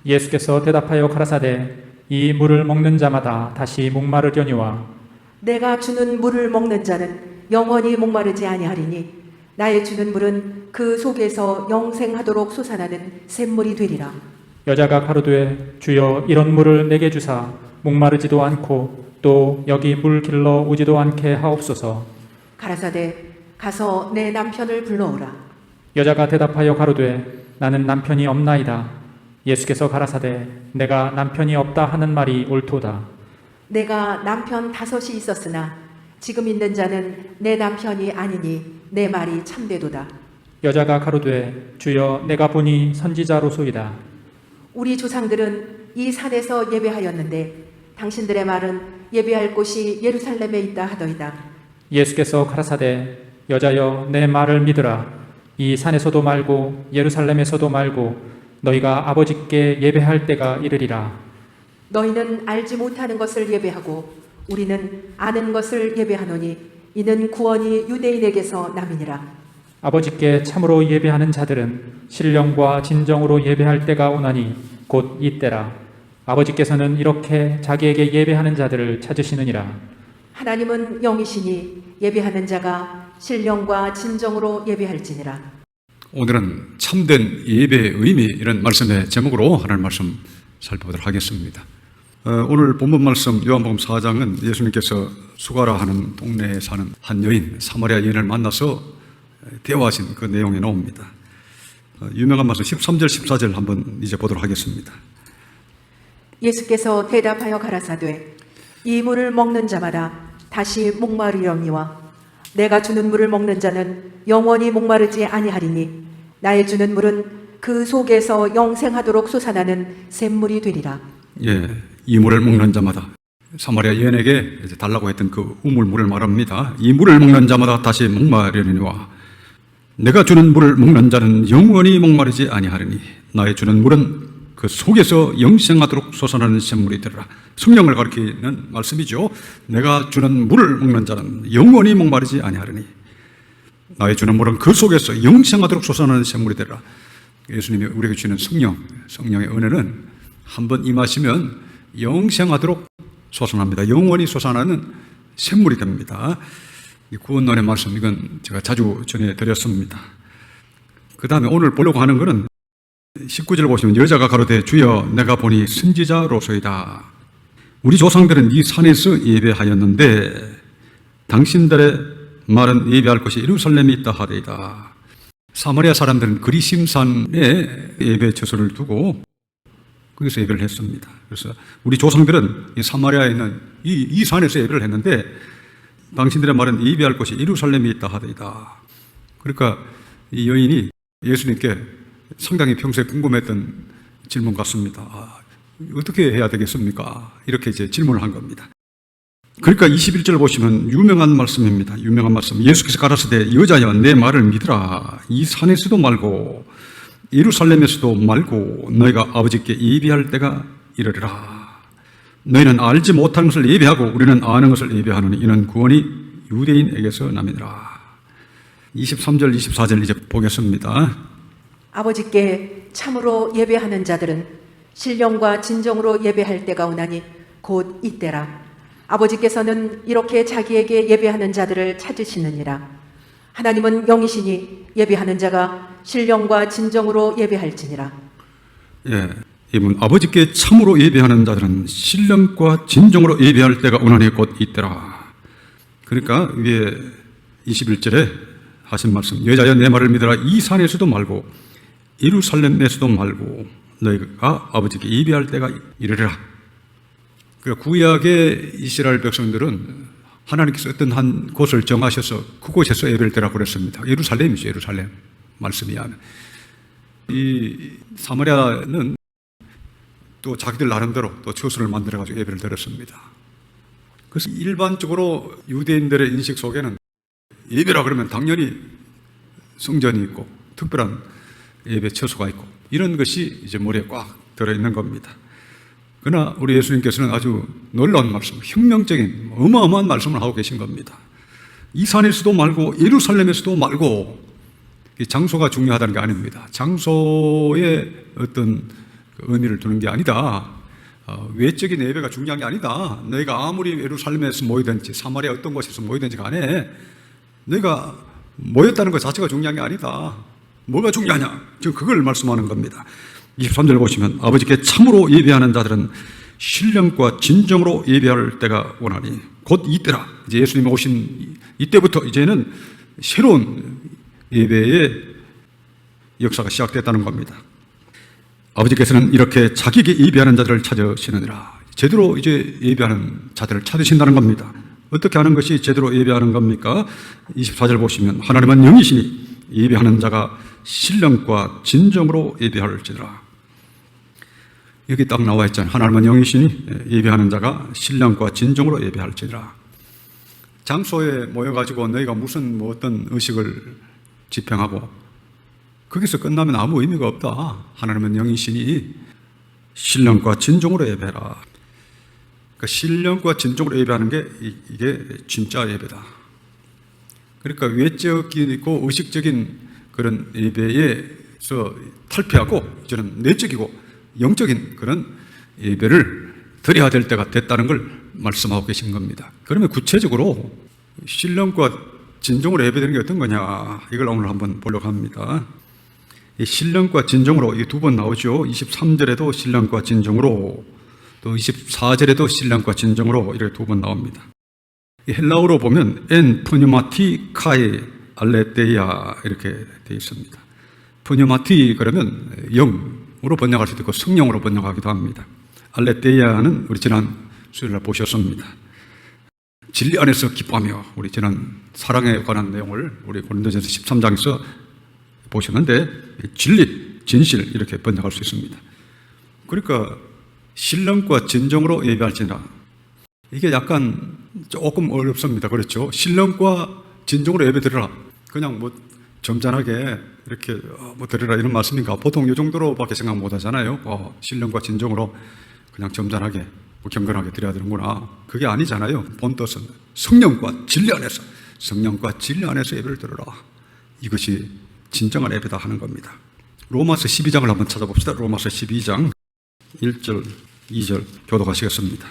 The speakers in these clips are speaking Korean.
예수께서 대답하여 가라사대 이 물을 먹는 자마다 다시 목마르려니와 내가 주는 물을 먹는 자는 영원히 목마르지 아니하리니 나의 주는 물은 그 속에서 영생하도록 솟아나는 샘물이 되리라. 여자가 가로되 주여 이런 물을 내게 주사 목마르지도 않고 또 여기 물 길러 오지도 않게 하옵소서. 가라사대 가서 내 남편을 불러오라. 여자가 대답하여 가로되 나는 남편이 없나이다. 예수께서 가라사대 내가 남편이 없다 하는 말이 옳도다. 내가 남편 5이 있었으나 지금 있는 자는 내 남편이 아니니 내 말이 참되도다. 여자가 가로되 주여 내가 보니 선지자로소이다. 우리 조상들은 이 산에서 예배하였는데 당신들의 말은 예배할 곳이 예루살렘에 있다 하더이다. 예수께서 가라사대 여자여 내 말을 믿으라. 이 산에서도 말고 예루살렘에서도 말고 너희가 아버지께 예배할 때가 이르리라. 너희는 알지 못하는 것을 예배하고 우리는 아는 것을 예배하노니 이는 구원이 유대인에게서 남이니라. 아버지께 참으로 예배하는 자들은 신령과 진정으로 예배할 때가 오나니 곧 이때라. 아버지께서는 이렇게 자기에게 예배하는 자들을 찾으시느니라. 하나님은 영이시니 예배하는 자가 신령과 진정으로 예배할지니라. 오늘은 참된 예배의 의미, 이런 말씀의 제목으로 하나님 말씀 살펴보도록 하겠습니다. 오늘 본문 말씀 요한복음 4장은 예수님께서 수가라 하는 동네에 사는 한 여인, 사마리아 여인을 만나서 대화하신 그 내용이 나옵니다. 유명한 말씀 13절 14절 한번 이제 보도록 하겠습니다. 예수께서 대답하여 가라사되 이 물을 먹는 자마다 다시 목마르려니와 내가 주는 물을 먹는 자는 영원히 목마르지 아니하리니 나의 주는 물은 그 속에서 영생하도록 솟아나는 샘물이 되리라. 예, 이 물을 먹는 자마다, 사마리아 여인에게 이제 달라고 했던 그 우물물을 말합니다. 이 물을 먹는 자마다 다시 목마르려니와 내가 주는 물을 먹는 자는 영원히 목마르지 아니하리니 나의 주는 물은 그 속에서 영생하도록 솟아나는 샘물이 되리라. 성령을 가리키는 말씀이죠. 내가 주는 물을 먹는 자는 영원히 목마르지 아니하리니 나의 주는 물은 그 속에서 영생하도록 솟아나는 샘물이 되리라. 예수님이 우리에게 주시는 성령의 은혜는 한번 임하시면 영생하도록 솟아납니다. 영원히 솟아나는 샘물이 됩니다. 구원론의 말씀, 이건 제가 자주 전해드렸습니다. 그 다음에 오늘 보려고 하는 것은 19절 보시면 여자가 가로되 주여 내가 보니 선지자로소이다. 우리 조상들은 이 산에서 예배하였는데 당신들의 말은 예배할 곳이 예루살렘에 있다 하되이다. 사마리아 사람들은 그리심산에 예배 처소를 두고 거기서 예배를 했습니다. 그래서 우리 조상들은 이 사마리아에 있는 이 산에서 예배를 했는데 당신들의 말은 예배할 곳이 예루살렘에 있다 하되이다. 그러니까 이 여인이 예수님께 상당히 평소에 궁금했던 질문 같습니다. 어떻게 해야 되겠습니까? 이렇게 이제 질문을 한 겁니다. 그러니까 21절 보시면 유명한 말씀입니다. 유명한 말씀. 예수께서 가라사대 여자여 내 말을 믿으라. 이 산에서도 말고 예루살렘에서도 말고 너희가 아버지께 예배할 때가 이르리라. 너희는 알지 못하는 것을 예배하고 우리는 아는 것을 예배하노니 이는 구원이 유대인에게서 남이니라. 23절 24절 이제 보겠습니다. 아버지께 참으로 예배하는 자들은 신령과 진정으로 예배할 때가 오나니 곧 이때라. 아버지께서는 이렇게 자기에게 예배하는 자들을 찾으시느니라. 하나님은 영이시니 예배하는 자가 신령과 진정으로 예배할지니라. 예, 이분 아버지께 참으로 예배하는 자들은 신령과 진정으로 예배할 때가 오나니 곧 이때라. 그러니까 위에 21절에 하신 말씀, 여자여 내 말을 믿으라. 이 산에서도 말고 예루살렘에서도 말고 너희가 아버지께 예배할 때가 이르리라. 그러니까 구약의 이스라엘 백성들은 하나님께서 어떤 한 곳을 정하셔서 그곳에서 예배를 드리라고 그랬습니다. 예루살렘이죠. 예루살렘 말씀이 하면 이 사마리아는 또 자기들 나름대로 또 처소를 만들어가지고 예배를 드렸습니다. 그래서 일반적으로 유대인들의 인식 속에는 예배라 그러면 당연히 성전이 있고 특별한 예배 처소가 있고 이런 것이 이제 머리에 꽉 들어있는 겁니다. 그러나 우리 예수님께서는 아주 놀라운 말씀, 혁명적인 어마어마한 말씀을 하고 계신 겁니다. 이 산에서도 말고 예루살렘에서도 말고, 이 장소가 중요하다는 게 아닙니다. 장소의 어떤 그 의미를 두는 게 아니다. 외적인 예배가 중요한 게 아니다. 너희가 아무리 예루살렘에서 모이든지 사마리아 어떤 곳에서 모이든지 간에 너희가 모였다는 것 자체가 중요한 게 아니다. 뭐가 중요하냐? 지금 그걸 말씀하는 겁니다. 23절 보시면 아버지께 참으로 예배하는 자들은 신령과 진정으로 예배할 때가 오나니 곧 이때라. 이제 예수님이 오신 이때부터 이제는 새로운 예배의 역사가 시작됐다는 겁니다. 아버지께서는 이렇게 자기에게 예배하는 자들을 찾으시느니라. 제대로 이제 예배하는 자들을 찾으신다는 겁니다. 어떻게 하는 것이 제대로 예배하는 겁니까? 24절 보시면 하나님은 영이시니 예배하는 자가 신령과 진정으로 예배할지니라. 여기 딱 나와 있잖아요. 하나님은 영이시니 예배하는 자가 신령과 진정으로 예배할지니라. 장소에 모여가지고 너희가 무슨 어떤 의식을 집행하고 거기서 끝나면 아무 의미가 없다. 하나님은 영이시니 신령과 진정으로 예배해라. 그러니까 신령과 진정으로 예배하는 게 이게 진짜 예배다. 그러니까 외적이고 의식적인 그런 예배에서 탈피하고 이제는 내적이고 영적인 그런 예배를 드려야 될 때가 됐다는 걸 말씀하고 계신 겁니다. 그러면 구체적으로 신령과 진정으로 예배되는 게 어떤 거냐, 이걸 오늘 한번 보려고 합니다. 이 신령과 진정으로 이게 두 번 나오죠. 23절에도 신령과 진정으로, 또 24절에도 신령과 진정으로 이렇게 두 번 나옵니다. 이 헬라어로 보면 엔 푸뉴마티 카이 알레테이아 이렇게 되어 있습니다. 푸뉴마티 그러면 영으로 번역할 수도 있고 성령으로 번역하기도 합니다. 알레테이아는 우리 지난 수요일날 보셨습니다. 진리 안에서 기뻐하며, 우리 지난 사랑에 관한 내용을 우리 고린도전서 13장에서 보셨는데 진리, 진실 이렇게 번역할 수 있습니다. 그러니까 신령과 진정으로 예배할지니라. 이게 약간 조금 어렵습니다. 그렇죠? 신령과 진정으로 예배드리라. 그냥 뭐 점잖하게 이렇게 뭐 드리라 이런 말씀인가? 보통 이 정도로밖에 생각 못 하잖아요. 신령과 진정으로 그냥 점잖하게 뭐 경건하게 드려야 되는구나. 그게 아니잖아요. 본 뜻은 성령과 진리 안에서, 성령과 진리 안에서 예배를 드려라. 이것이 진정한 예배다 하는 겁니다. 로마서 12장을 한번 찾아봅시다. 로마서 12장 1절, 2절 교독하시겠습니다.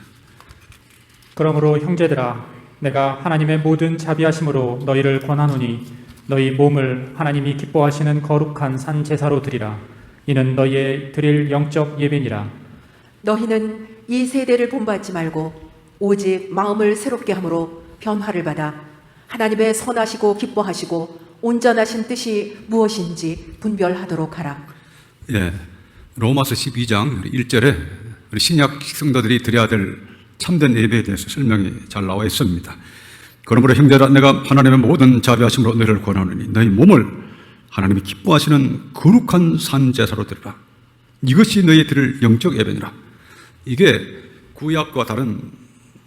그러므로 형제들아, 내가 하나님의 모든 자비하심으로 너희를 권하노니 너희 몸을 하나님이 기뻐하시는 거룩한 산 제사로 드리라. 이는 너희의 드릴 영적 예배니라. 너희는 이 세대를 본받지 말고 오직 마음을 새롭게 함으로 변화를 받아 하나님의 선하시고 기뻐하시고 온전하신 뜻이 무엇인지 분별하도록 하라. 예, 로마서 12장 1절에 우리 신약 성도들이 드려야 될 참된 예배에 대해서 설명이 잘 나와 있습니다. 그러므로 형제라, 내가 하나님의 모든 자비하심으로 너희를 권하노니 너희 몸을 하나님이 기뻐하시는 거룩한 산 제사로 드리라. 이것이 너희 드릴 영적 예배니라. 이게 구약과 다른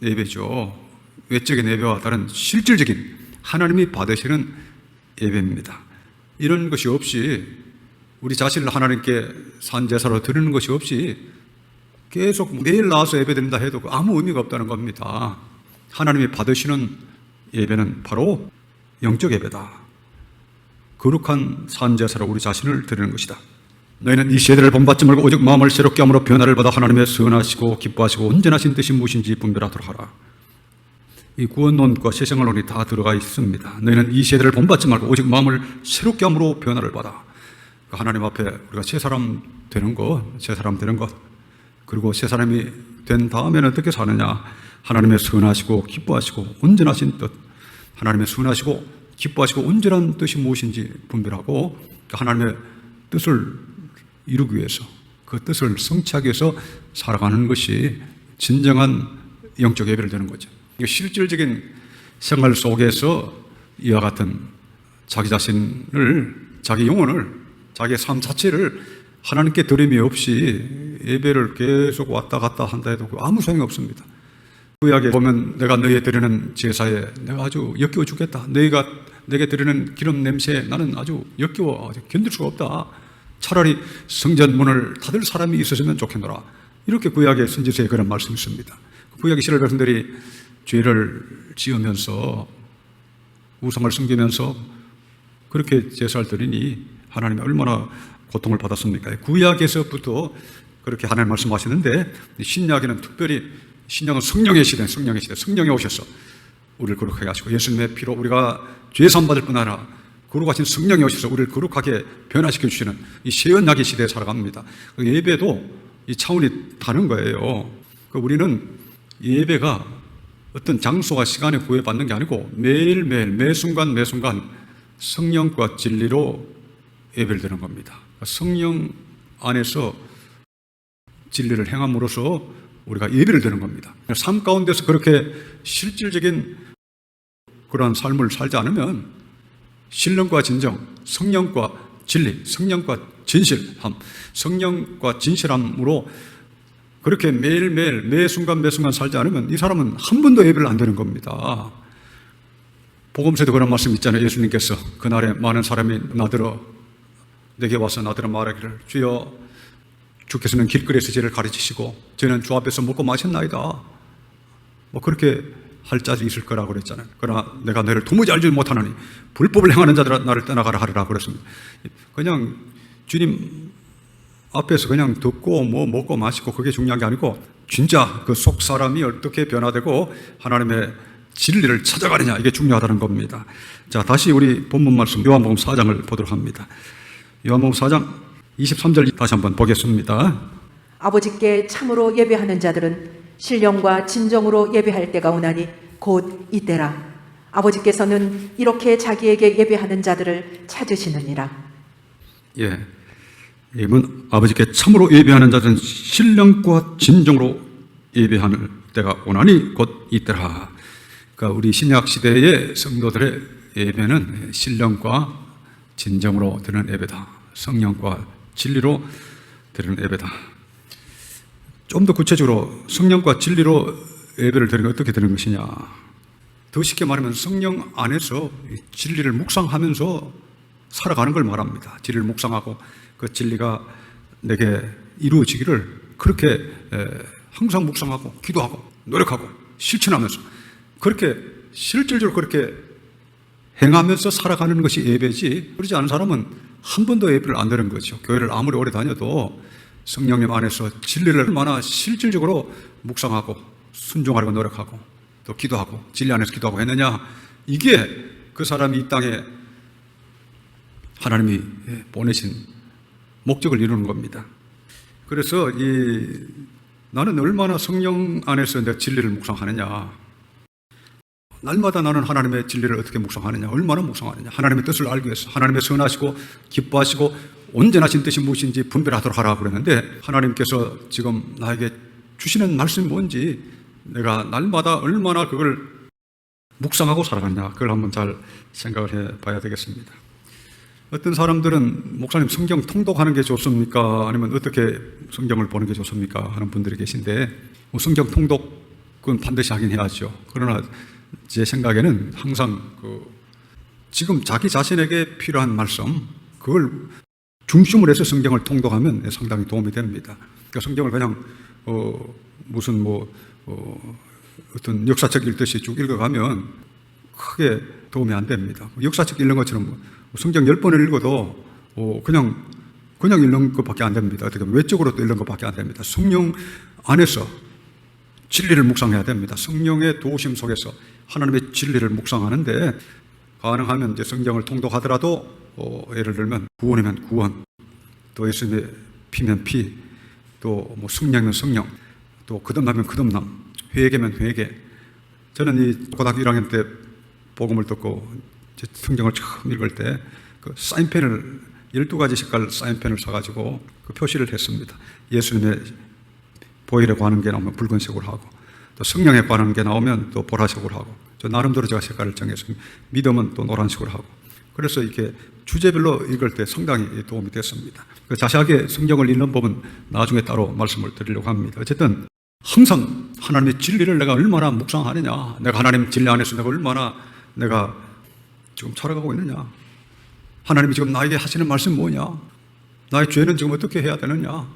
예배죠. 외적인 예배와 다른 실질적인 하나님이 받으시는 예배입니다. 이런 것이 없이, 우리 자신을 하나님께 산제사로 드리는 것이 없이 계속 매일 나와서 예배드린다 해도 아무 의미가 없다는 겁니다. 하나님이 받으시는 예배는 바로 영적 예배다. 거룩한 산제사로 우리 자신을 드리는 것이다. 너희는 이 세대를 본받지 말고 오직 마음을 새롭게 함으로 변화를 받아 하나님의 선하시고 기뻐하시고 온전하신 뜻이 무엇인지 분별하도록 하라. 이 구원론과 세상론이 다 들어가 있습니다. 너희는 이 세대를 본받지 말고 오직 마음을 새롭게 함으로 변화를 받아. 하나님 앞에 우리가 새 사람 되는 것, 새 사람 되는 것, 그리고 새 사람이 된 다음에는 어떻게 사느냐? 하나님의 선하시고 기뻐하시고 온전하신 뜻, 하나님의 선하시고 기뻐하시고 온전한 뜻이 무엇인지 분별하고 하나님의 뜻을 이루기 위해서, 그 뜻을 성취하기 위해서 살아가는 것이 진정한 영적 예배를 드리는 거죠. 실질적인 생활 속에서 이와 같은 자기 자신을, 자기 영혼을, 자기의 삶 자체를 하나님께 드림이 없이 예배를 계속 왔다 갔다 한다 해도 아무 소용이 없습니다. 구약에 보면 내가 너희에 드리는 제사에 내가 아주 역겨워 죽겠다. 너희가 내게 드리는 기름 냄새에 나는 아주 역겨워, 아주 견딜 수가 없다. 차라리 성전 문을 닫을 사람이 있었으면 좋겠노라. 이렇게 구약의 선지서에 그런 말씀이 있습니다. 구약 이스라엘 백성들이 죄를 지으면서 우상을 섬기면서 그렇게 제사를 드리니 하나님이 얼마나 고통을 받았습니까? 구약에서부터 그렇게 하나님 말씀하시는데 신약에는 특별히 신약은 성령의 시대, 성령이 오셔서 우리를 거룩하게 하시고 예수님의 피로 우리가 죄 사함 받을 뿐 아니라 거룩하신 성령이 오셔서 우리를 거룩하게 변화시켜 주시는 이 새 언약의 시대에 살아갑니다. 그 예배도 이 차원이 다른 거예요. 우리는 예배가 어떤 장소와 시간에 구애받는 게 아니고 매일매일 매순간 성령과 진리로 예배를 드리는 겁니다. 성령 안에서 진리를 행함으로써 우리가 예배를 드리는 겁니다. 삶 가운데서 그렇게 실질적인 그러한 삶을 살지 않으면 신령과 진정, 성령과 진리, 성령과 진실함, 성령과 진실함으로 그렇게 매일매일 매순간 살지 않으면 이 사람은 한 번도 예배를 안 드리는 겁니다. 복음서에도 그런 말씀 있잖아요. 예수님께서 그날에 많은 사람이 나더러 내게 와서 나더러 말하기를 주여 주께서는 길거리에서 저를 가르치시고 저는 주 앞에서 먹고 마셨나이다. 뭐 그렇게 할 자들이 있을 거라고 그랬잖아요. 그러나 내가 너를 도무지 알지 못하노니 불법을 행하는 자들아 나를 떠나가라 하리라 그랬습니다. 그냥 주님 앞에서 그냥 듣고 뭐 먹고 마시고 그게 중요한 게 아니고 진짜 그 속 사람이 어떻게 변화되고 하나님의 진리를 찾아가느냐 이게 중요하다는 겁니다. 자, 다시 우리 본문 말씀 요한복음 4장을 보도록 합니다. 요한복음 4장 23절 다시 한번 보겠습니다. 아버지께 참으로 예배하는 자들은 신령과 진정으로 예배할 때가 오나니 곧 이때라. 아버지께서는 이렇게 자기에게 예배하는 자들을 찾으시느니라. 예, 이분 아버지께 참으로 예배하는 자들은 신령과 진정으로 예배하는 때가 오나니 곧 이때라. 그러니까 우리 신약 시대의 성도들의 예배는 신령과 진정으로 드리는 예배다. 성령과 진리로 드리는 예배다. 좀 더 구체적으로 성령과 진리로 예배를 드리는 게 어떻게 되는 것이냐. 더 쉽게 말하면 성령 안에서 진리를 묵상하면서 살아가는 걸 말합니다. 진리를 묵상하고 그 진리가 내게 이루어지기를 그렇게 항상 묵상하고 기도하고 노력하고 실천하면서 그렇게 실질적으로 그렇게 행하면서 살아가는 것이 예배지, 그러지 않은 사람은 한 번도 예배를 안 드리는 거죠. 교회를 아무리 오래 다녀도 성령님 안에서 진리를 얼마나 실질적으로 묵상하고 순종하려고 노력하고 또 기도하고 진리 안에서 기도하고 했느냐, 이게 그 사람이 이 땅에 하나님이 보내신 목적을 이루는 겁니다. 그래서 나는 얼마나 성령 안에서 내 진리를 묵상하느냐, 날마다 나는 하나님의 진리를 어떻게 묵상하느냐, 얼마나 묵상하느냐, 하나님의 뜻을 알기 위해서 하나님의 선하시고 기뻐하시고 온전하신 뜻이 무엇인지 분별하도록 하라고 그랬는데, 하나님께서 지금 나에게 주시는 말씀이 뭔지 내가 날마다 얼마나 그걸 묵상하고 살아가냐, 그걸 한번 잘 생각을 해봐야 되겠습니다. 어떤 사람들은 목사님 성경 통독하는 게 좋습니까? 아니면 어떻게 성경을 보는 게 좋습니까? 하는 분들이 계신데, 성경 통독은 반드시 하긴 해야죠. 그러나 제 생각에는 항상 지금 자기 자신에게 필요한 말씀, 그걸 중심으로 해서 성경을 통독하면 상당히 도움이 됩니다. 그러니까 성경을 그냥 무슨 어떤 역사책 읽듯이 쭉 읽어가면 크게 도움이 안 됩니다. 역사책 읽는 것처럼 성경 10번을 읽어도 그냥 읽는 것밖에 안 됩니다. 어떻게 보면 외적으로 또 읽는 것밖에 안 됩니다. 성령 안에서 진리를 묵상해야 됩니다. 성령의 도우심 속에서 하나님의 진리를 묵상하는데, 가능하면 이제 성경을 통독하더라도 예를 들면 구원이면 구원, 또 예수님의 피면 피, 또 성령이면 성령, 또 거듭나면 거듭남, 회개면 회개. 저는 이 고등학교 1학년 때 복음을 듣고 성경을 처음 읽을 때 그 사인펜을 12가지 색깔 사인펜을 사가지고 그 표시를 했습니다. 예수님의 보혈에 관한 게 나오면 붉은색으로 하고, 또 성령에 관한 게 나오면 또 보라색으로 하고, 저 나름대로 제가 색깔을 정했습니다. 믿음은 또 노란색으로 하고. 그래서 이렇게 주제별로 읽을 때 상당히 도움이 됐습니다. 자세하게 성경을 읽는 법은 나중에 따로 말씀을 드리려고 합니다. 어쨌든 항상 하나님의 진리를 내가 얼마나 묵상하느냐, 내가 하나님 진리 안에서 내가 얼마나 내가 지금 살아가고 있느냐, 하나님이 지금 나에게 하시는 말씀이 뭐냐, 나의 죄는 지금 어떻게 해야 되느냐,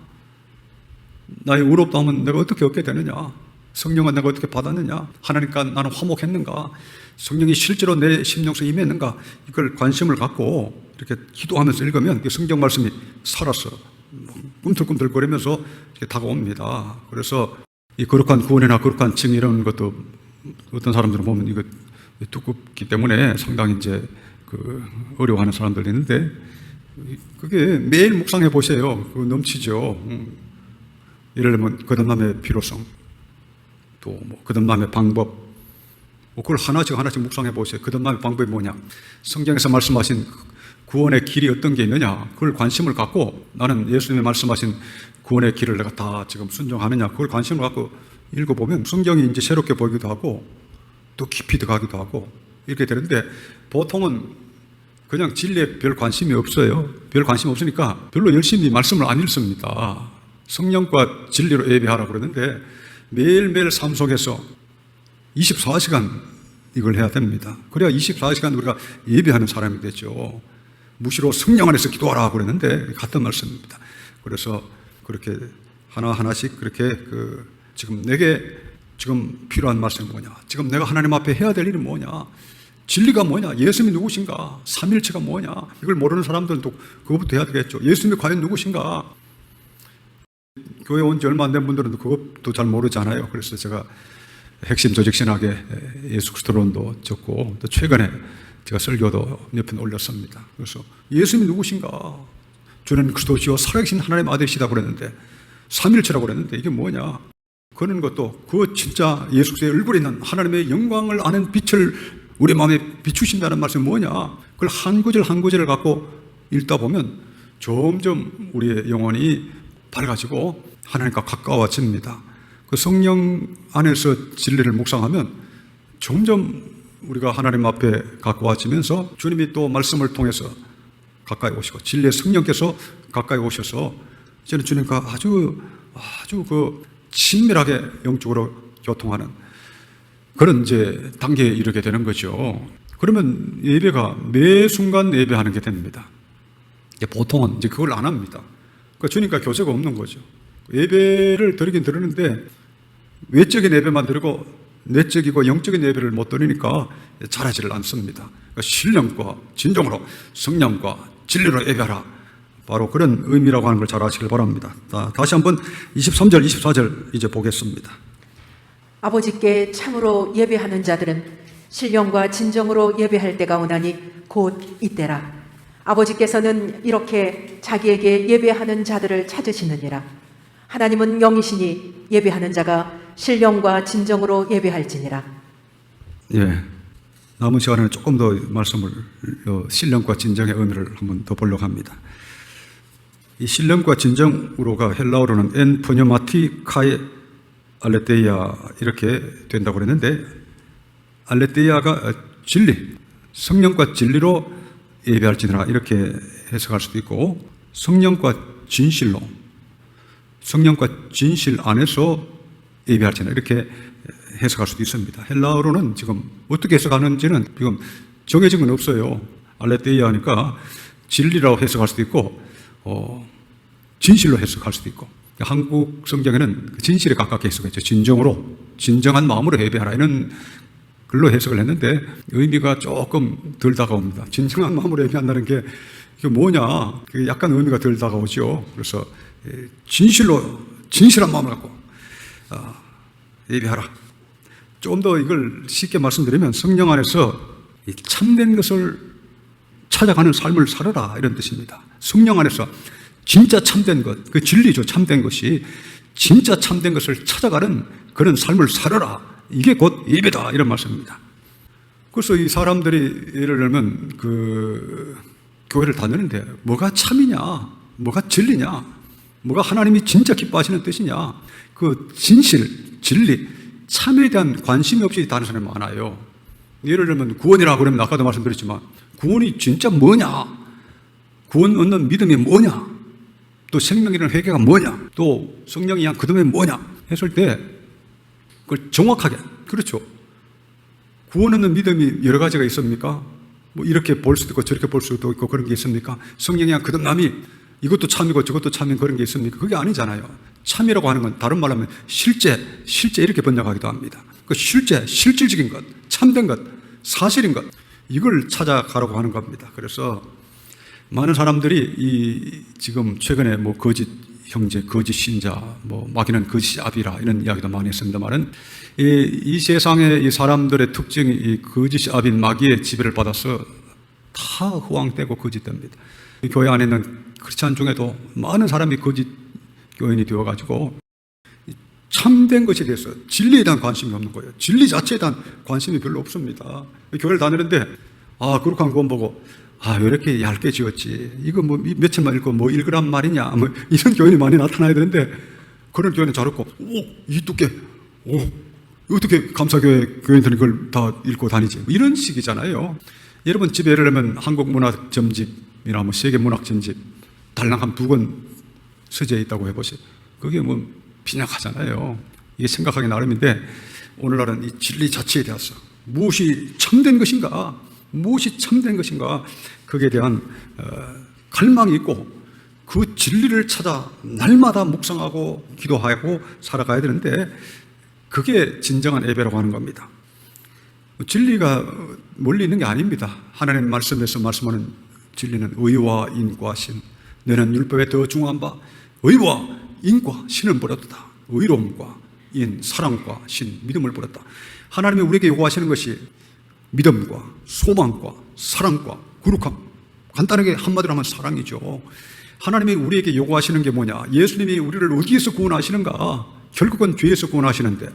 나의 의롭다함은 내가 어떻게 얻게 되느냐, 성령은 내가 어떻게 받았느냐, 하나님과 나는 화목했는가, 성령이 실제로 내 심령 속에 임했는가, 이걸 관심을 갖고 이렇게 기도하면서 읽으면 성경 말씀이 살아서 꿈틀꿈틀거리면서 이렇게 다가옵니다. 그래서 이 거룩한 구원이나 거룩한 칭 이런 것도 어떤 사람들은 보면 이거 두껍기 때문에 상당히 이제 어려워하는 사람들이 있는데 그게 매일 묵상해 보세요. 그거 넘치죠. 예를 들면 거듭남의 필요성, 또 뭐 거듭남의 방법, 뭐 그걸 하나씩 묵상해 보세요. 거듭남의 방법이 뭐냐? 성경에서 말씀하신 구원의 길이 어떤 게 있느냐? 그걸 관심을 갖고 나는 예수님이 말씀하신 구원의 길을 내가 다 지금 순종하느냐? 그걸 관심을 갖고 읽어보면 성경이 이제 새롭게 보이기도 하고 또 깊이 들어가기도 하고 이렇게 되는데 보통은 그냥 진리에 별 관심이 없어요. 별 관심 없으니까 별로 열심히 말씀을 안 읽습니다. 성령과 진리로 예배하라고 그러는데 매일매일 삶 속에서 24시간 이걸 해야 됩니다. 그래야 24시간 우리가 예배하는 사람이 되죠. 무시로 성령 안에서 기도하라 그랬는데 같은 말씀입니다. 그래서 그렇게 하나하나씩 그렇게 지금 내게 지금 필요한 말씀이 뭐냐? 지금 내가 하나님 앞에 해야 될 일이 뭐냐? 진리가 뭐냐? 예수님이 누구신가? 삼일체가 뭐냐? 이걸 모르는 사람들은 또 그것부터 해야 되겠죠. 예수님이 과연 누구신가? 교회 온 지 얼마 안 된 분들은 그것도 잘 모르잖아요. 그래서 제가 핵심 조직 신학에 예수 그리스도론도 적고 또 최근에 제가 설교도 몇 편 올렸습니다. 그래서 예수님이 누구신가? 주는 그리스도시요 살아계신 하나님 아들이시다 그랬는데 삼일체라고 그랬는데 이게 뭐냐? 그런 것도 그 진짜 예수 그리스도의 얼굴에 있는 하나님의 영광을 아는 빛을 우리 마음에 비추신다는 말씀이 뭐냐? 그걸 한 구절 한 구절을 갖고 읽다 보면 점점 우리의 영혼이 밝아지고 하나님과 가까워집니다. 그 성령 안에서 진리를 묵상하면 점점 우리가 하나님 앞에 가까워지면서 주님이 또 말씀을 통해서 가까이 오시고 진리의 성령께서 가까이 오셔서 저는 주님과 아주 친밀하게 영적으로 교통하는 그런 이제 단계에 이르게 되는 거죠. 그러면 예배가 매 순간 예배하는 게 됩니다. 보통은 이제 그걸 안 합니다. 그러니까 주님과 교제가 없는 거죠. 예배를 드리긴 드리는데 외적인 예배만 드리고 내적이고 영적인 예배를 못 드리니까 잘하지를 않습니다. 그러니까 신령과 진정으로 성령과 진리로 예배하라. 바로 그런 의미라고 하는 걸 잘 아시길 바랍니다. 다시 한번 23절, 24절 이제 보겠습니다. 아버지께 참으로 예배하는 자들은 신령과 진정으로 예배할 때가 오나니 곧 이때라. 아버지께서는 이렇게 자기에게 예배하는 자들을 찾으시느니라. 하나님은 영이시니 예배하는 자가 신령과 진정으로 예배할지니라. 예, 남은 시간에는 조금 더 말씀을 신령과 진정의 의미를 한번 더 보려고 합니다. 이 신령과 진정으로가 헬라어로는 엔 푸뉴마티 카이 알레테이아 이렇게 된다고 그랬는데 알레테이아가 진리, 성령과 진리로 예배할지니라 이렇게 해석할 수도 있고 성령과 진실로 성령과 진실 안에서 예배할지니라 이렇게 해석할 수도 있습니다. 헬라어로는 지금 어떻게 해석하는지는 지금 정해진 건 없어요. 알레테이아니까 진리라고 해석할 수도 있고 진실로 해석할 수도 있고 한국 성경에는 진실에 가깝게 해석했죠. 진정으로 진정한 마음으로 예배하라 이런 글로 해석을 했는데 의미가 조금 덜 다가옵니다. 진정한 마음으로 예배한다는 게 이게 뭐냐? 약간 의미가 덜 다가오죠. 그래서 진실한 마음을 갖고 예배하라. 조금 더 이걸 쉽게 말씀드리면 성령 안에서 참된 것을 찾아가는 삶을 살아라 이런 뜻입니다. 성령 안에서 진짜 참된 것, 그 진리죠. 참된 것이 진짜 참된 것을 찾아가는 그런 삶을 살아라. 이게 곧 예배다 이런 말씀입니다. 그래서 이 사람들이 예를 들면 교회를 다니는데 뭐가 참이냐, 뭐가 진리냐, 뭐가 하나님이 진짜 기뻐하시는 뜻이냐, 그 진실, 진리, 참에 대한 관심이 없이 다는 사람이 많아요. 예를 들면 구원이라고 그러면 아까도 말씀드렸지만 구원이 진짜 뭐냐, 구원 얻는 믿음이 뭐냐, 또 생명이라는 회개가 뭐냐, 또 성령이 한 그동안이 뭐냐 했을 때 그걸 정확하게, 그렇죠. 구원 얻는 믿음이 여러 가지가 있습니까? 뭐 이렇게 볼 수도 있고 저렇게 볼 수도 있고 그런 게 있습니까? 성령이 한 거듭남이 이것도 참이고 저것도 참인 그런 게 있습니까? 그게 아니잖아요. 참이라고 하는 건 다른 말로 하면 실제 이렇게 번역하기도 합니다. 그 실질적인 것, 참된 것, 사실인 것, 이걸 찾아가라고 하는 겁니다. 그래서 많은 사람들이 지금 최근에 뭐 거짓 형제, 거짓 신자, 마귀는 거짓 아비라 이런 이야기도 많이 했습니다만은 이 세상의 이 사람들의 특징이 이 거짓 아비인 마귀의 지배를 받아서 다 허황되고 거짓됩니다. 이 교회 안에 있는 크리스찬 중에도 많은 사람이 거짓 교인이 되어가지고 참된 것에 대해서 진리에 대한 관심이 없는 거예요. 진리 자체에 대한 관심이 별로 없습니다. 교회를 다니는데 그렇게 한 건 보고 왜 이렇게 얇게 지었지? 이거 며칠만 읽고 읽으란 말이냐? 이런 교인이 많이 나타나야 되는데 그런 교회는 잘 없고 이 두께 어떻게 감사교회 교인들이 이걸 다 읽고 다니지? 이런 식이잖아요. 여러분 집에 예를 들면 한국문학점집이나 세계문학전집 달랑 한 2권 서재에 있다고 해보세요. 그게 빈약하잖아요. 이게 생각하기 나름인데 오늘날은 이 진리 자체에 대해서 무엇이 참된 것인가, 무엇이 참된 것인가, 거기에 대한 갈망이 있고 그 진리를 찾아 날마다 묵상하고 기도하고 살아가야 되는데 그게 진정한 예배라고 하는 겁니다. 진리가 멀리 있는 게 아닙니다. 하나님 말씀에서 말씀하는 진리는 의와 인과 신. 너는 율법에 더 중요한 바 의와 인과 신을 버렸다. 의로움과 인, 사랑과 신, 믿음을 버렸다. 하나님이 우리에게 요구하시는 것이 믿음과 소망과 사랑과 거룩함. 간단하게 한마디로 하면 사랑이죠. 하나님이 우리에게 요구하시는 게 뭐냐? 예수님이 우리를 어디에서 구원하시는가? 결국은 죄에서 구원하시는데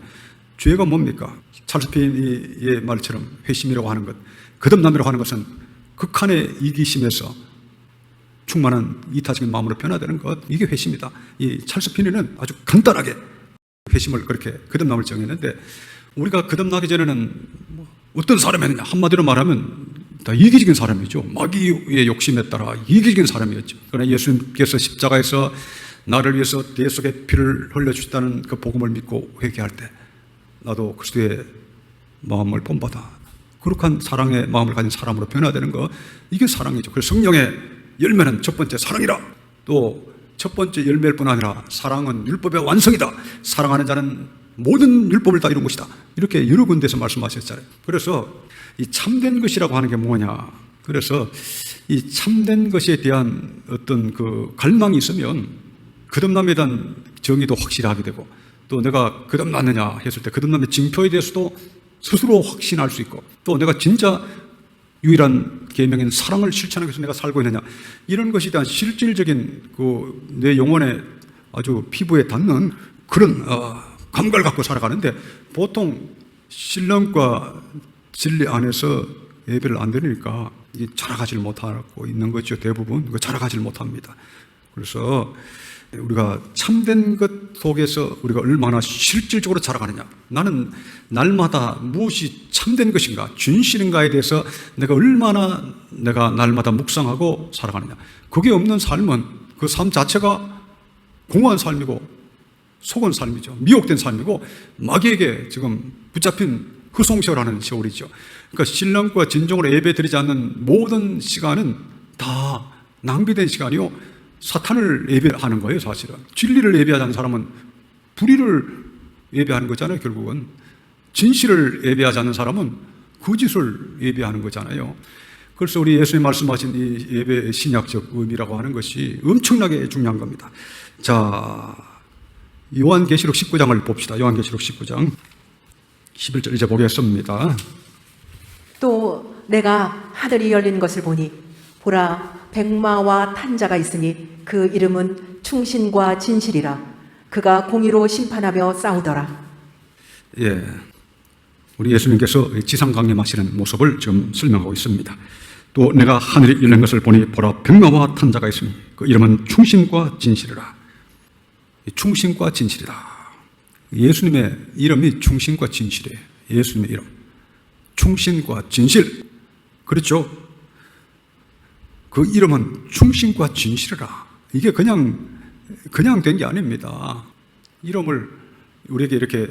죄가 뭡니까? 찰스 피니의 말처럼 회심이라고 하는 것, 거듭남이라고 하는 것은 극한의 이기심에서 충만한 이타적인 마음으로 변화되는 것, 이게 회심이다. 이 찰스 피니는 아주 간단하게 회심을 그렇게 거듭남을 정했는데 우리가 거듭나기 전에는 어떤 사람이었느냐? 한마디로 말하면 다 이기적인 사람이죠. 마귀의 욕심에 따라 이기적인 사람이었죠. 그러나 예수님께서 십자가에서 나를 위해서 내 속에 피를 흘려주셨다는 그 복음을 믿고 회개할 때 나도 그리스도의 마음을 본받아 거룩한 사랑의 마음을 가진 사람으로 변화되는 것, 이게 사랑이죠. 그래서 성령의 열매는 첫 번째 사랑이라. 또 첫 번째 열매일 뿐 아니라 사랑은 율법의 완성이다. 사랑하는 자는 모든 율법을 다 이룬 것이다. 이렇게 여러 군데서 말씀하셨잖아요. 그래서 이 참된 것이라고 하는 게 뭐냐? 그래서 이 참된 것에 대한 어떤 그 갈망이 있으면 거듭남에 대한 정의도 확실히 하게 되고, 또 내가 거듭났느냐 했을 때 거듭남의 징표에 대해서도 스스로 확신할 수 있고, 또 내가 진짜 유일한 계명인 사랑을 실천하기 위해서 내가 살고 있느냐, 이런 것에 대한 실질적인 그 내 영혼의 아주 피부에 닿는 그런 감각을 갖고 살아가는데, 보통 신령과 진리 안에서 예배를 안 드리니까 자라가지를 못하고 있는 거죠. 대부분 자라가지를 못합니다. 그래서 우리가 참된 것 속에서 우리가 얼마나 실질적으로 자라가느냐, 나는 날마다 무엇이 참된 것인가, 진실인가에 대해서 내가 얼마나 날마다 묵상하고 살아가느냐. 그게 없는 삶은 그 삶 자체가 공허한 삶이고 속은 삶이죠. 미혹된 삶이고 마귀에게 지금 붙잡힌 흐송세월하는 세월이죠. 그러니까 신령과 진정으로 예배드리지 않는 모든 시간은 다 낭비된 시간이요, 사탄을 예배하는 거예요. 사실은 진리를 예배하지 않는 사람은 불의를 예배하는 거잖아요. 결국은 진실을 예배하지 않는 사람은 거짓을 예배하는 거잖아요. 그래서 우리 예수님 말씀하신 이 예배의 신약적 의미라고 하는 것이 엄청나게 중요한 겁니다. 자, 요한계시록 19장을 봅시다. 요한계시록 19장 11절 이제 보겠습니다. 또 내가 하늘이 열린 것을 보니 보라, 백마와 탄 자가 있으니 그 이름은 충신과 진실이라. 그가 공의로 심판하며 싸우더라. 예, 우리 예수님께서 지상 강림하시는 모습을 지금 설명하고 있습니다. 또 내가 하늘이 열린 것을 보니 보라, 백마와 탄 자가 있으니 그 이름은 충신과 진실이라. 충신과 진실이다. 예수님의 이름이 충신과 진실이에요. 예수님의 이름 충신과 진실. 그렇죠? 그 이름은 충신과 진실이라. 이게 그냥 된 게 아닙니다. 이름을 우리에게 이렇게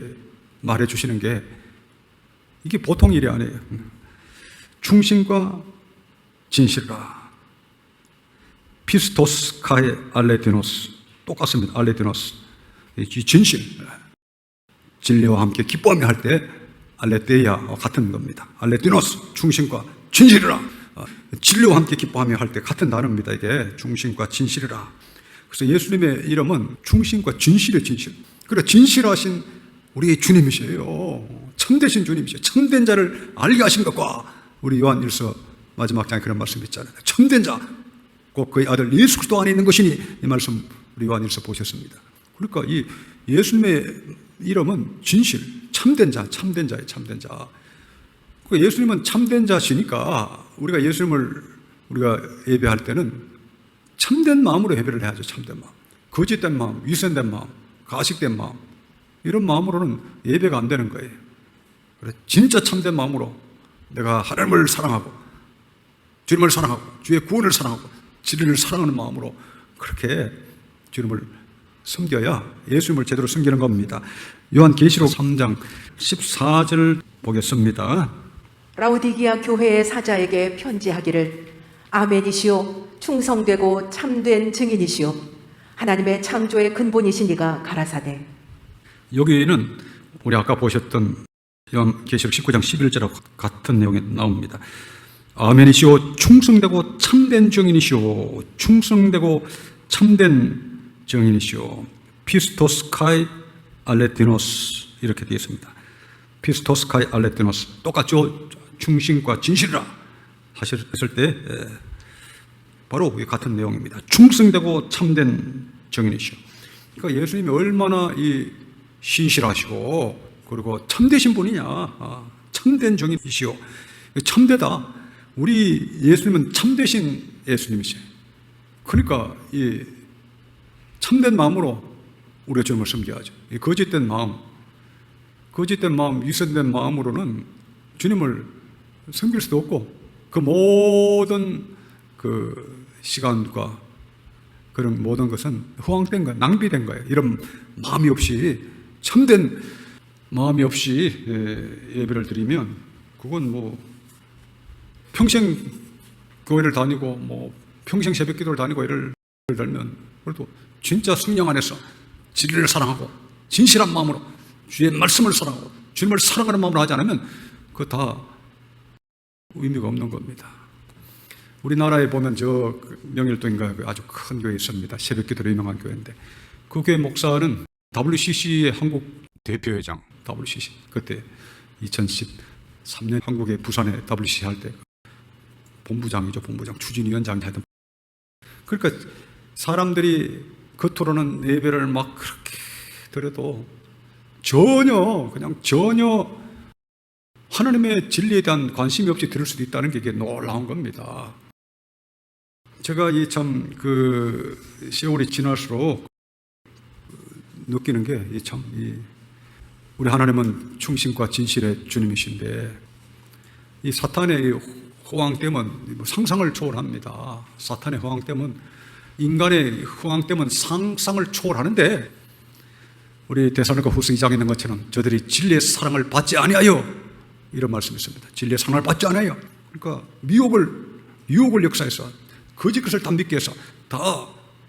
말해 주시는 게 이게 보통 일이 아니에요. 충신과 진실이라. 피스토스 카에 알레디노스, 똑같습니다. 알레디노스, 진실, 진리와 함께 기뻐하며 할 때 알레데이아와 같은 겁니다. 알레디노스, 충신과 진실이라. 진리와 함께 기뻐하며 할 때 같은 단어입니다. 이게 충신과 진실이라. 그래서 예수님의 이름은 충신과 진실의 진실. 그래 진실하신 우리 주님이세요. 참되신 주님이세요. 참된 자를 알게 하신 것과 우리 요한 1서 마지막 장에 그런 말씀 있잖아요. 참된 자, 곧 그의 아들 예수 그리스도 안에 있는 것이니 이 말씀 우리 요한 1서 보셨습니다. 그러니까 이 예수님의 이름은 진실, 참된 자, 참된 자예요. 참된 자. 그러니까 예수님은 참된 자시니까 우리가 예수님을 우리가 예배할 때는 참된 마음으로 예배를 해야죠. 참된 마음. 거짓된 마음, 위선된 마음, 가식된 마음 이런 마음으로는 예배가 안 되는 거예요. 그래, 진짜 참된 마음으로 내가 하나님을 사랑하고 주님을 사랑하고 주의 구원을 사랑하고 진리를 사랑하는 마음으로 그렇게 주님을 섬겨야 예수님을 제대로 섬기는 겁니다. 요한계시록 3장 14절 보겠습니다. 라우디기아 교회의 사자에게 편지하기를 아멘이시오 충성되고 참된 증인이시오 하나님의 창조의 근본이시니가 가라사대. 여기는 우리 아까 보셨던 요한계시록 19장 11절하고 같은 내용이 나옵니다. 아멘이시오 충성되고 참된 증인이시오 충성되고 참된 증인이시오 피스토스카이 알레티노스 이렇게 되어 있습니다. 피스토스카이 알레티노스 똑같죠. 충신과 진실이라 하셨을 때 바로 같은 내용입니다. 충성되고 참된 증인이시오. 그러니까 예수님이 얼마나 이 신실하시고 그리고 참되신 분이냐. 참된 증인이시오. 참되다. 우리 예수님은 참되신 예수님이세요. 그러니까 이 참된 마음으로 우리가 주님을 섬겨야죠. 이 거짓된 마음, 위선된 마음으로는 주님을 섬길 수도 없고 그 모든 그 시간과 그런 모든 것은 허황된 거예요. 낭비된 거예요. 이런 마음이 없이 참된 마음이 없이 예배를 드리면 그건 뭐 평생 교회를 다니고 뭐 평생 새벽 기도를 다니고 예를 들면 그래도 진짜 성령 안에서 진리를 사랑하고 진실한 마음으로 주의 말씀을 사랑하고 주님을 사랑하는 마음으로 하지 않으면 그거 다 의미가 없는 겁니다. 우리나라에 보면 저 명일동인가 아주 큰 교회 있습니다. 새벽 기도로 유명한 교회인데 그 교회 목사는 WCC의 한국 대표회장 WCC 그때 2013년 한국의 부산에 WCC 할 때 본부장이죠. 본부장 추진위원장이 하던. 그러니까 사람들이 겉으로는 예배를 막 그렇게 드려도 전혀 하나님의 진리에 대한 관심이 없이 들을 수도 있다는 게 이게 놀라운 겁니다. 제가 이 참 그 세월이 지날수록 느끼는 게 참 우리 하나님은 충신과 진실의 주님이신데 이 사탄의 허황됨은 상상을 초월합니다. 사탄의 허황됨은 인간의 허황됨은 상상을 초월하는데 우리 데살로니가 후서 2장에 있는 것처럼 저들이 진리의 사랑을 받지 아니하여 이런 말씀이 있습니다. 진리의 사랑을 받지 않아요. 그러니까 유혹을 역사해서 거짓 것을 다 믿게 해서 다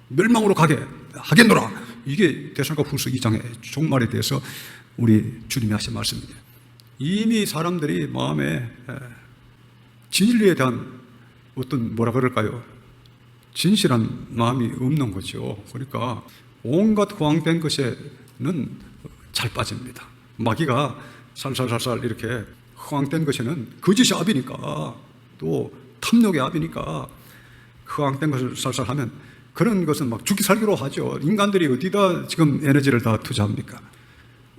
멸망으로 가게 하겠노라. 이게 데살로니가 후서 2장의 종말에 대해서 우리 주님이 하신 말씀입니다. 이미 사람들이 마음에 진리에 대한 어떤 뭐라 그럴까요? 진실한 마음이 없는 거죠. 그러니까 온갖 허황된 것에는 잘 빠집니다. 마귀가 살살살살 이렇게 허황된 것에는 거짓이 압이니까 또 탐욕의 압이니까 허황된 것을 살살 하면 그런 것은 막 죽기 살기로 하죠. 인간들이 어디다 지금 에너지를 다 투자합니까?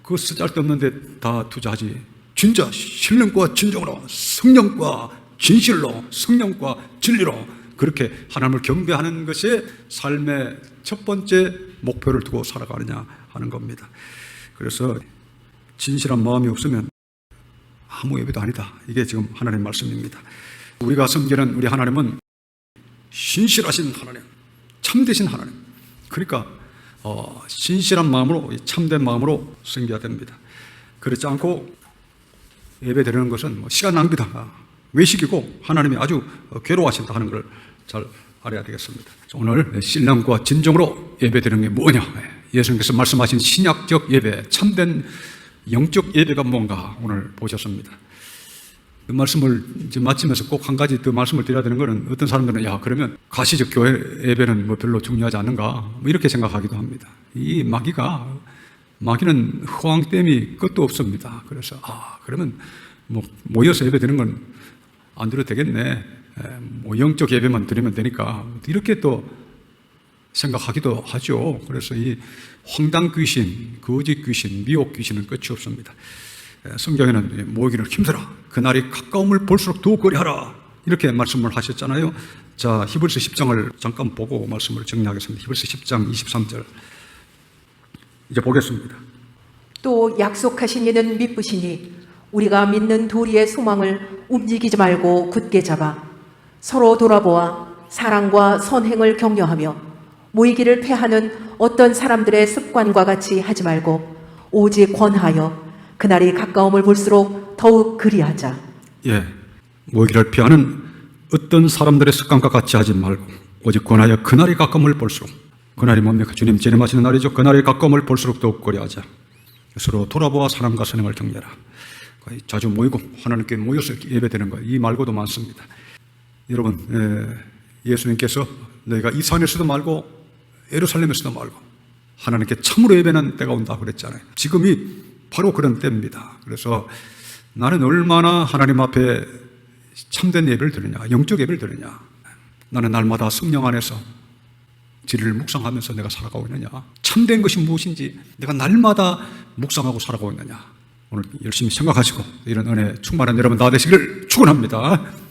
그거 쓰잘데없는데 다 투자하지. 진짜 신령과 진정으로 성령과 진실로 성령과 진리로 그렇게 하나님을 경배하는 것이 삶의 첫 번째 목표를 두고 살아가느냐 하는 겁니다. 그래서 진실한 마음이 없으면 아무 예배도 아니다. 이게 지금 하나님의 말씀입니다. 우리가 섬기는 우리 하나님은 신실하신 하나님, 참되신 하나님. 그러니까 신실한 마음으로 참된 마음으로 섬겨야 됩니다. 그렇지 않고 예배 드리는 것은 시간 낭비다. 외식이고 하나님이 아주 괴로워하신다 하는 걸 잘 알아야 되겠습니다. 오늘 신랑과 진정으로 예배 드리는 게 뭐냐? 예수님께서 말씀하신 신약적 예배, 참된 영적 예배가 뭔가 오늘 보셨습니다. 그 말씀을 이제 마치면서 꼭 한 가지 더 말씀을 드려야 되는 것은 어떤 사람들은 야 그러면 가시적 교회 예배는 뭐 별로 중요하지 않는가 뭐 이렇게 생각하기도 합니다. 이 마귀는 허황됨이 끝도 없습니다. 그래서 그러면 뭐 모여서 예배 드리는 건 안 드려도 되겠네. 뭐 영적 예배만 드리면 되니까 이렇게 또 생각하기도 하죠. 그래서 이 황당 귀신, 거짓 귀신, 미혹 귀신은 끝이 없습니다. 성경에는 모이기를 힘쓰라. 그날이 가까움을 볼수록 더욱 그리하라. 이렇게 말씀을 하셨잖아요. 자, 히브리서 10장을 잠깐 보고 말씀을 정리하겠습니다. 히브리서 10장 23절. 이제 보겠습니다. 또 약속하신 이는 미쁘시니 우리가 믿는 도리의 소망을 움직이지 말고 굳게 잡아 서로 돌아보아 사랑과 선행을 격려하며 모이기를 패하는 어떤 사람들의 습관과 같이 하지 말고 오직 권하여 그날이 가까움을 볼수록 더욱 그리하자. 예, 모이기를 피하는 어떤 사람들의 습관과 같이 하지 말고 오직 권하여 그날이 가까움을 볼수록, 그날이 뭡니까? 주님 재림하시는 날이죠. 그날이 가까움을 볼수록 더욱 그리하자. 서로 돌아보아 사랑과 선행을 격려하라. 자주 모이고 하나님께 모여서 예배드리는 것, 이 말고도 많습니다. 여러분, 예수님께서 너희가 이 산에서도 말고 예루살렘에서도 말고 하나님께 참으로 예배하는 때가 온다 그랬잖아요. 지금이 바로 그런 때입니다. 그래서 나는 얼마나 하나님 앞에 참된 예배를 드리냐, 영적 예배를 드리냐, 나는 날마다 성령 안에서 진리를 묵상하면서 내가 살아가고 있느냐, 참된 것이 무엇인지 내가 날마다 묵상하고 살아가고 있느냐, 오늘 열심히 생각하시고 이런 은혜 충만한 여러분 다 되시기를 축원합니다.